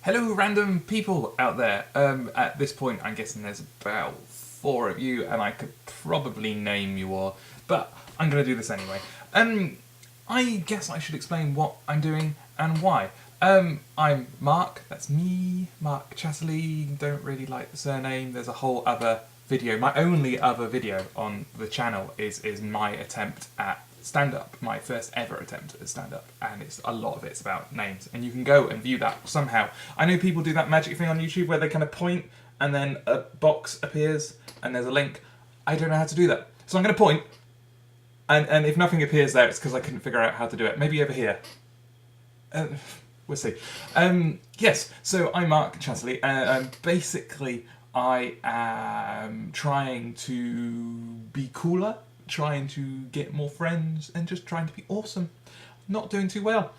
Hello, random people out there. At this point, I'm guessing there's about 4 of you, and I could probably name you all, but I'm going to do this anyway. I guess I should explain what I'm doing and why. I'm Mark, that's me, Mark Chatterley, don't really like the surname. There's a whole other video. My only other video on the channel is my attempt at stand-up, my first ever attempt at stand-up, and it's a lot of it's about names, and you can go and view that somehow. I know people do that magic thing on YouTube where they kind of point and then a box appears and there's a link. I don't know how to do that, so I'm going to point, and if nothing appears there, it's because I couldn't figure out how to do it. Maybe over here. We'll see. Yes, so I'm Mark Chatterley, and basically I am trying to be cooler, trying to get more friends, and just trying to be awesome. Not doing too well.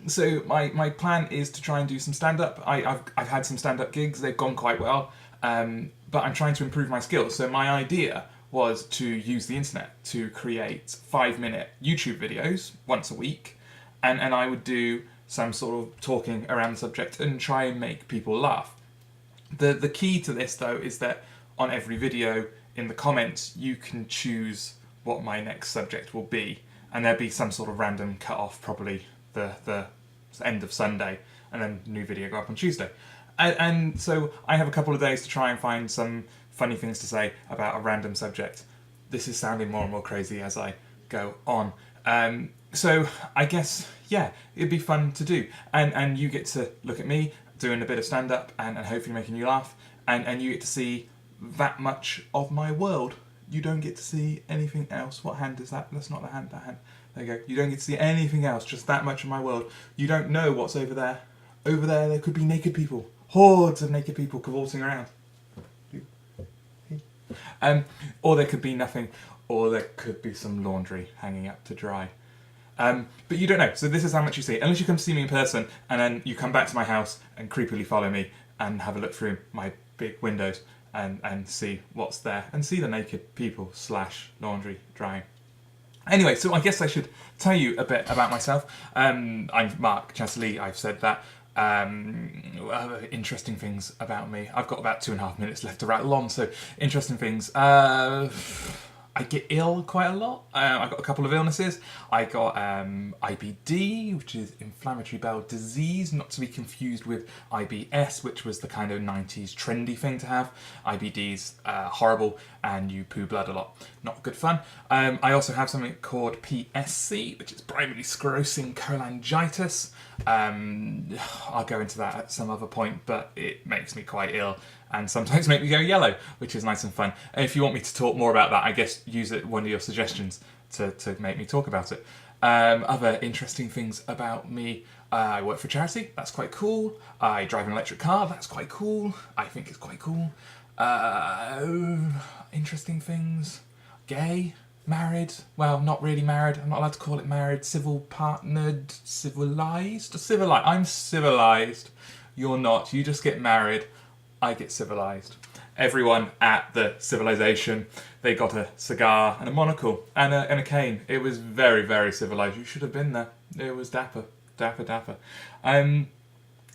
So my plan is to try and do some stand-up. I've had some stand-up gigs, they've gone quite well, but I'm trying to improve my skills. So my idea was to use the internet to create 5-minute YouTube videos once a week, and I would do some sort of talking around the subject and try and make people laugh. The key to this, though, is that on every video, in the comments, you can choose what my next subject will be, and there'll be some sort of random cut-off, probably the end of Sunday, and then new video go up on Tuesday. And so I have a couple of days to try and find some funny things to say about a random subject. This is sounding more and more crazy as I go on. So I guess, yeah, it'd be fun to do. And you get to look at me doing a bit of stand-up and hopefully making you laugh, and you get to see that much of my world. You don't get to see anything else. What hand is that? That's not the hand, that hand. There you go. You don't get to see anything else, just that much of my world. You don't know what's over there. Over there could be naked people. Hordes of naked people cavorting around. Or there could be nothing, or there could be some laundry hanging up to dry. But you don't know, so this is how much you see. Unless you come to see me in person, and then you come back to my house and creepily follow me and have a look through my big windows and see what's there, and see the naked people / laundry drying. Anyway, so I guess I should tell you a bit about myself. I'm Mark Chatterley, I've said that. Interesting things about me. I've got about 2.5 minutes left to rattle on, so interesting things. I get ill quite a lot. I've got a couple of illnesses. I got IBD, which is inflammatory bowel disease, not to be confused with IBS, which was the kind of 90s trendy thing to have. IBD's horrible, and you poo blood a lot. Not good fun. I also have something called PSC, which is primary sclerosing cholangitis. I'll go into that at some other point, but it makes me quite ill and sometimes make me go yellow, which is nice and fun. And if you want me to talk more about that, I guess use one of your suggestions to make me talk about it. Other interesting things about me: I work for charity, that's quite cool. I drive an electric car, that's quite cool. I think it's quite cool. Interesting things: gay, married, well, not really married, I'm not allowed to call it married, civil partnered, civilised. I'm civilised. You're not, you just get married. I get civilised. Everyone at the civilization, they got a cigar and a monocle and a cane. It was very, very civilised. You should have been there. It was dapper.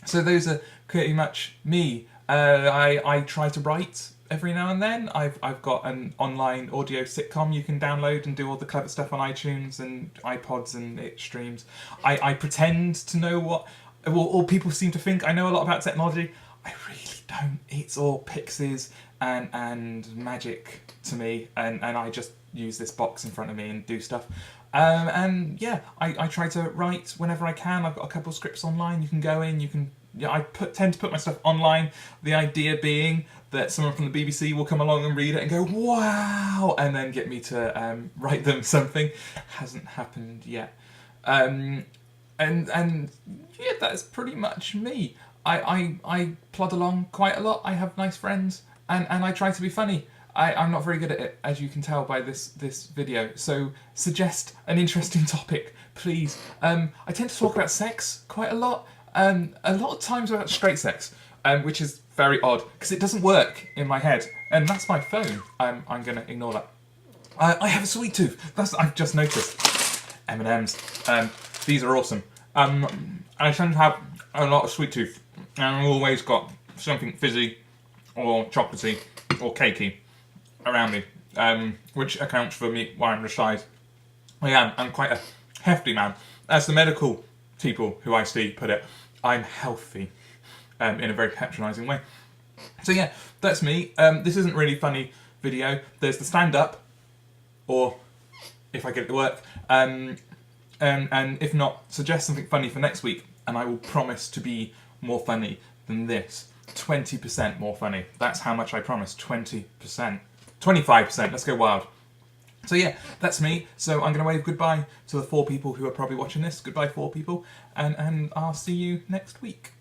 So those are pretty much me. I try to write every now and then. I've got an online audio sitcom you can download and do all the clever stuff on iTunes and iPods and it streams. I pretend to know what, or people seem to think I know a lot about technology. I really don't. It's all pixies and magic to me, and I just use this box in front of me and do stuff. And yeah, I try to write whenever I can. I've got a couple of scripts online. You can go in. You can. Yeah, tend to put my stuff online. The idea being that someone from the BBC will come along and read it and go, wow, and then get me to write them something. Hasn't happened yet. And yeah, that's pretty much me. I plod along quite a lot. I have nice friends, and I try to be funny. I'm not very good at it, as you can tell by this video. So suggest an interesting topic, please. I tend to talk about sex quite a lot. A lot of times about straight sex, which is very odd because it doesn't work in my head, and that's my phone. I'm going to ignore that. I have a sweet tooth. I've just noticed. M&Ms. These are awesome. I tend to have a lot of sweet tooth and I've always got something fizzy or chocolatey or cakey around me, which accounts for me why I'm the size I am. I'm quite a hefty man. As the medical people who I see put it, I'm healthy, in a very patronising way. So yeah, that's me. This isn't really funny video. There's the stand-up, or if I get it to work, and if not, suggest something funny for next week, and I will promise to be more funny than this. 20% more funny. That's how much I promise. 20%. 25%. Let's go wild. So yeah, that's me. So I'm going to wave goodbye to the 4 people who are probably watching this. Goodbye, 4 people. And I'll see you next week.